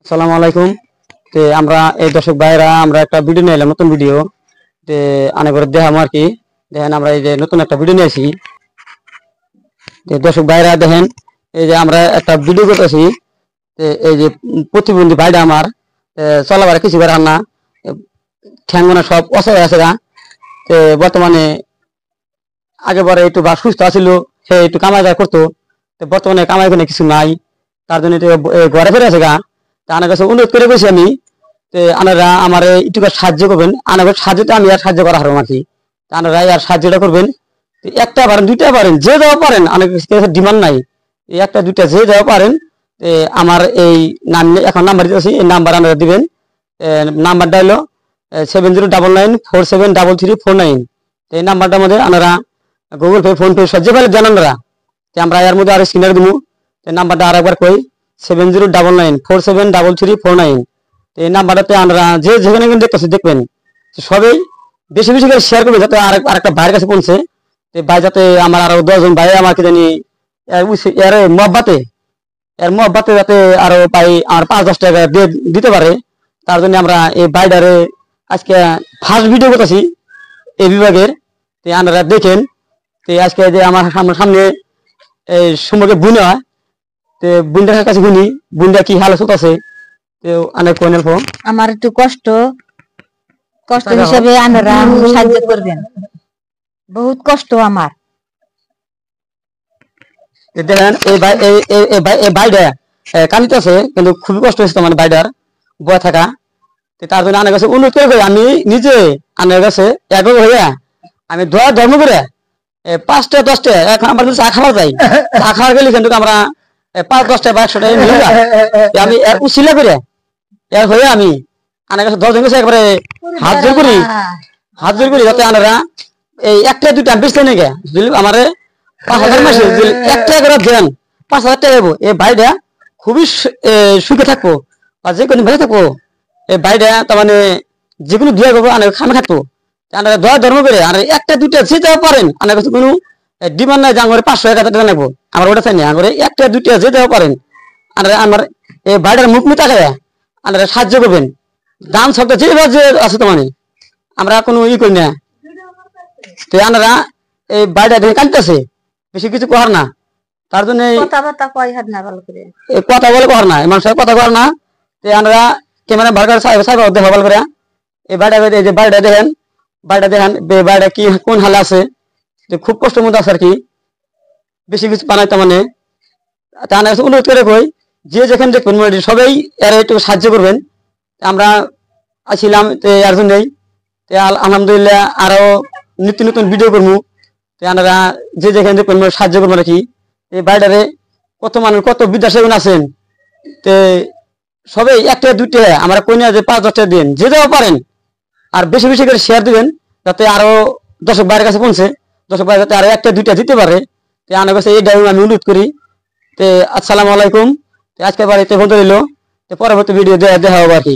আসসালামু আলাইকুম। আমরা এই দর্শক ভাইরা আমরা একটা ভিডিও নিয়ে এলাম, নতুন ভিডিও। আনে করে দেখাম আর কি। দেখেন আমরা এই যে নতুন একটা ভিডিও নিয়েছি। দর্শক ভাইরা দেখেন, এই যে আমরা একটা ভিডিও করতেছি। এই যে প্রতিবন্ধী ভাইটা আমার চলাবার কিছু করার না, ঠ্যাঙ্গনা সব অসহায় আছে গা। বর্তমানে আগে পরে একটু বা সুস্থ আছিল, সে একটু কামাই দায় করতো। বর্তমানে কামাই কোনো কিছু নাই, তার জন্য ঘরে ফিরে আছে গা। আনার কাছে অনুরোধ করে বসি আমি, আনারা আমার একটু সাহায্য করবেন। আনার সাহায্যতে আমি আর সাহায্য করা হারম আর কি। আনারা আর সাহায্যটা করবেন, একটা পারেন দুইটা পারেন যে দেওয়া পারেন, অনেক ডিমান্ড নাই। একটা দুইটা যে দেওয়া পারেন। আমার এই নাম এখন নাম্বার দিতেছি, এই নাম্বার আপনারা দিবেন। নাম্বারটা হলো 7099473349। এই নাম্বারটার মধ্যে আপনারা গুগল পে, ফোন পে সব যে পারেন জানান। আমরা এর মধ্যে আরো স্ক্রিনার দিব। নাম্বারটা আর একবার কই, 7099473349। এই নাম্বারটাতে আমরা যে যেখানে দেখতেছি দেখবেন, সবাই বেশি বেশি করে শেয়ার করবে, যাতে আরেকটা ভাইয়ের কাছে পৌঁছে। ভাই যাতে আমার আরো 10জন ভাই আমাকে জানি এর মহব্বাতে যাতে আরো পাই আমার 5-10 টাকা দিতে পারে। তার জন্য আমরা এই বাইডারে আজকে ফার্স্ট ভিডিও করতেছি এই বিভাগের। আপনারা দেখেন, আজকে যে আমার সামনে এই সম্পর্কে বুনে হয়, বুনটার কাছে গুনি বুনটা কি হালত আছে। অনেক আমার একটু কষ্ট হিসেবে আপনারা সাহায্য করবেন, বহুত কষ্ট আমার। দেখেন এই বাইডা কানিতেছে, কিন্তু খুবই কষ্ট হয়েছে তোমার বাইডার বয়ে থাকা। তার জন্য আনার কাছে অনুরোধ করে আমি নিজে আনার কাছে একক হইয়া আমি ধর্ম করে 5টা 10টা এখন আমার চা খাওয়া যাই, চা খাওয়া গেলে কিন্তু আমরা 5-10টা বা 100 টাকা নিয়ে যাই। আমি এর উচিলা করে এর হয়ে আমি আনার কাছে 10 জন কাছে একবারে হাত জোর করি যাতে আনারা এই একটা দুইটা বেচতে নেই গে। যদি আমার 5,000 মাসে একটা করে দেন, 5,000 টাকা দেবো। এই ভাইটা খুবই সুখে থাকবো বা যে কোনো ভালো থাকবো। এই ভাইটা তার মানে যে কোনো দুয়া করবো, আনার খামে থাকবো। আনারা দয়া ধর্ম করে আর একটা দুইটা যে দেওয়া পারেন, আনার কাছে কোনো ডিমান্ড নাই যে আমার 500-1000 টাকা নেবো, আমার ওটা চাই না। আমার একটা দুইটা যে দেওয়া পারেন, আনারা আমার এই ভাইটার মুখ মুখ তাকায় আনারা সাহায্য করবেন। দান শব্দ যে আছে তো মানে আমরা কোনো করি না। আনারা এই বাইরে কাঁদতেছে, বেশি কিছু কর না। তার জন্য কথা বলে কর না, মানুষের কথা কর না। আনারা ক্যামেরা ভালো করে দেখা ভালো করে এই বাইরে যে বাড়িটা দেখেন, বাড়িটা কি কোন হালে আছে, খুব কষ্টের মধ্যে আছে আর কি। বেশি কিছু বানাইতে মানে অনুরোধ করে কই, যে যেখানে দেখবেন সবাই এর একটু সাহায্য করবেন। আমরা আসছিলাম এর জন্যই। আলহামদুলিল্লাহ আরো নিত্য নতুন ভিডিও করবো। আপনারা যে যেখানে দেখবেন সাহায্য করবো নাকি। এই বাইরে কত মানুষ, কত বিদ্যাসেবন আছেন। সবাই একটা দুইটা আমরা কই না যে 5-10 টাকা দিন, যে দেওয়া পারেন। আর বেশি বেশি করে শেয়ার দিবেন, যাতে আরো দর্শক ভাইয়ের কাছে পৌঁছে, দর্শক ভাই যাতে আরো একটা দুইটা দিতে পারে। আমার কাছে এই আমি অনুরোধ করি। আসসালামু আলাইকুম। আজকে বাড়িতে বলতে দিল, পরবর্তী ভিডিও দেখা হবে আর কি।